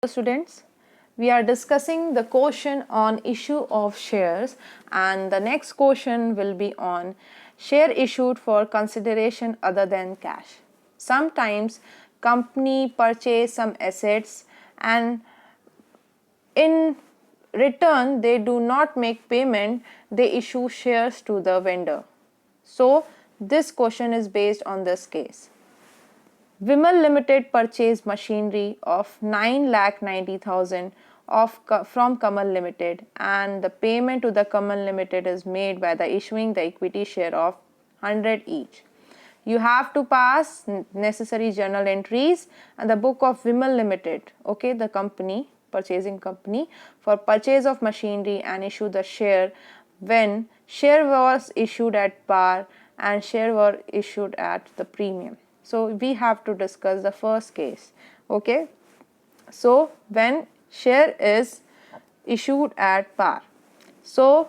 Students, we are discussing the question on issue of shares, and the next question will be on share issued for consideration other than cash. Sometimes company purchase some assets and in return they do not make payment, they issue shares to the vendor. So this question is based on this case. Vimal Limited purchased machinery of 9,90,000 from Kamal Limited, and the payment to the Kamal Limited is made by the issuing the equity share of 100 each. You have to pass necessary journal entries and the book of Vimal Limited, okay, the company, purchasing company, for purchase of machinery and issue the share when share was issued at par and share were issued at the premium. So we have to discuss the first case, okay. So when share is issued at par, so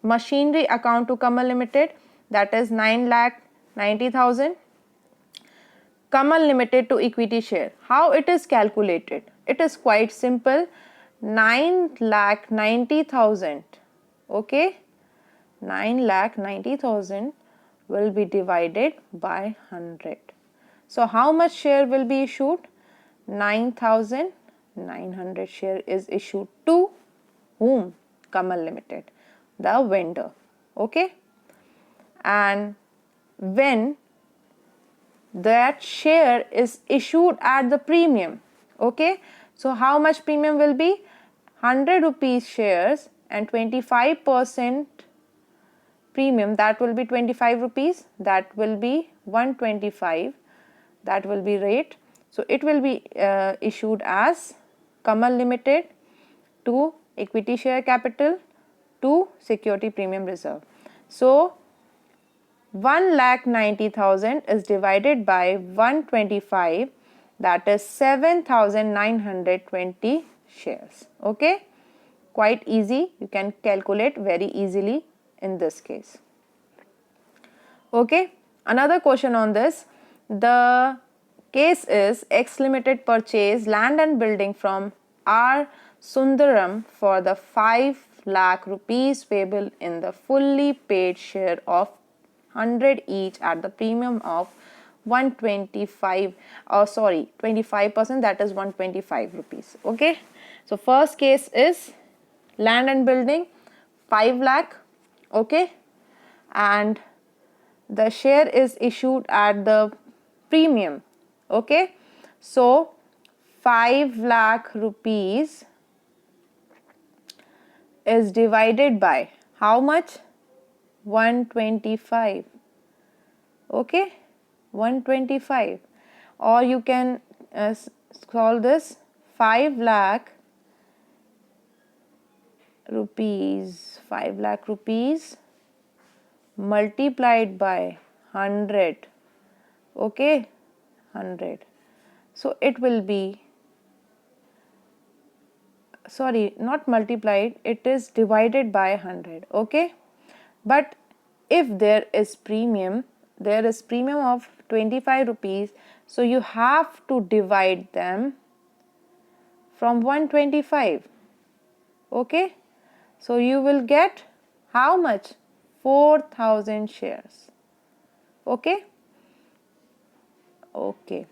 machinery account to Kamal Limited, that is 9,90,000. Kamal Limited to equity share. How it is calculated? It is quite simple. 9,90,000, okay, 9,90,000 will be divided by 100. So how much share will be issued? 9,900 share is issued to whom? Kamal Limited, the vendor, okay. And when that share is issued at the premium, okay, so how much premium will be? 100 rupees shares and 25% premium, that will be 25 rupees, that will be 125, that will be rate. So it will be issued as Kamal Limited to equity share capital to security premium reserve. So 1,90,000 is divided by 125, that is 7,920 shares, okay. Quite easy, you can calculate very easily in this case, okay. Another question on this, the case is X Limited purchased land and building from R Sundaram for the 5 lakh rupees payable in the fully paid share of 100 each at the premium of 125, 25%, that is 125 rupees, okay. So first case is land and building 5 lakh, okay, and the share is issued at the premium, okay. So 5 lakh rupees is divided by how much? 125, okay, 125, or you can call this 5 lakh rupees, 5 lakh rupees multiplied by 100, okay, 100. So it will be, sorry, not multiplied, it is divided by 100, okay. But if there is premium of 25 rupees, so you have to divide them from 125, okay. So you will get how much? 4,000 shares, okay. Okay,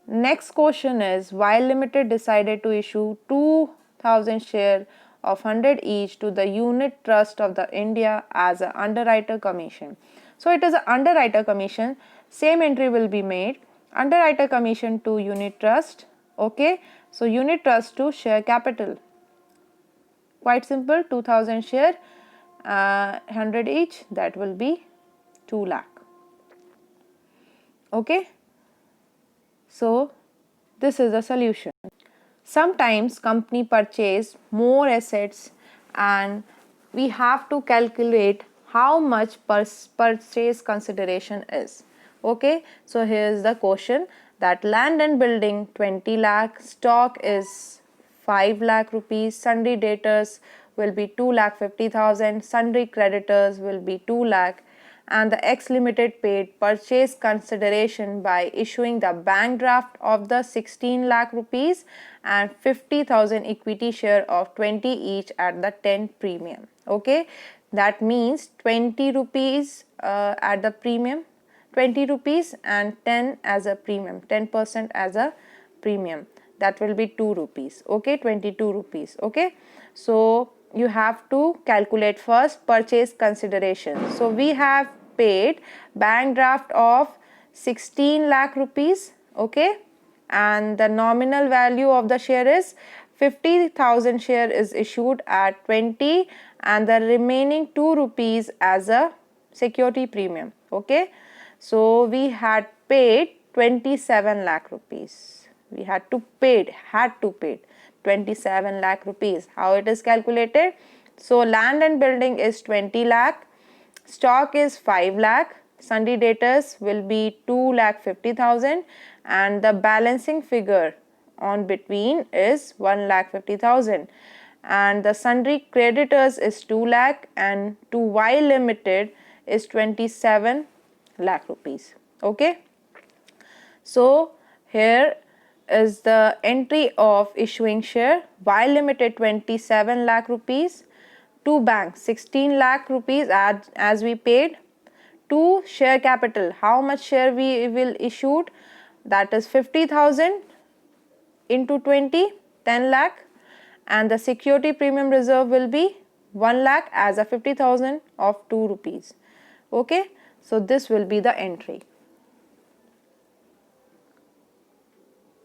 next question is, while Limited decided to issue 2,000 share of 100 each to the unit trust of the India as an underwriter commission. So it is an underwriter commission, same entry will be made, underwriter commission to unit trust, okay. So unit trust to share capital, quite simple, 2,000 share, 100 each, that will be 2 lakh, okay. So this is the solution. Sometimes company purchase more assets and we have to calculate how much purchase consideration is, okay. So here is the question, that land and building 20 lakh, stock is 5 lakh rupees, sundry debtors will be 2,50,000, sundry creditors will be 2 lakh, and the X Limited paid purchase consideration by issuing the bank draft of the 16 lakh rupees and 50,000 equity share of 20 each at the 10 premium. Okay, that means 20 rupees at the premium, 20 rupees and 10 as a premium, 10% as a premium, that will be 2 rupees. Okay, 22 rupees. Okay, so you have to calculate first purchase consideration. So we have paid bank draft of 16 lakh rupees. Okay, and the nominal value of the share is 50,000 share is issued at 20 and the remaining 2 rupees as a security premium. Okay, so we had paid 27 lakh rupees. We had to paid 27 lakh rupees. How it is calculated? So land and building is 20 lakh, stock is 5 lakh, sundry debtors will be 2 lakh 50,000 and the balancing figure on between is 1 lakh 50,000 and the sundry creditors is 2 lakh and to Y Limited is 27 lakh rupees. Okay, so here is the entry of issuing share. Y Limited 27 lakh rupees, to bank 16 lakh rupees as we paid, to share capital, how much share we will issued, that is 50,000 into 20, 10 lakh, and the security premium reserve will be 1 lakh as a 50,000 of 2 rupees. Okay, so this will be the entry.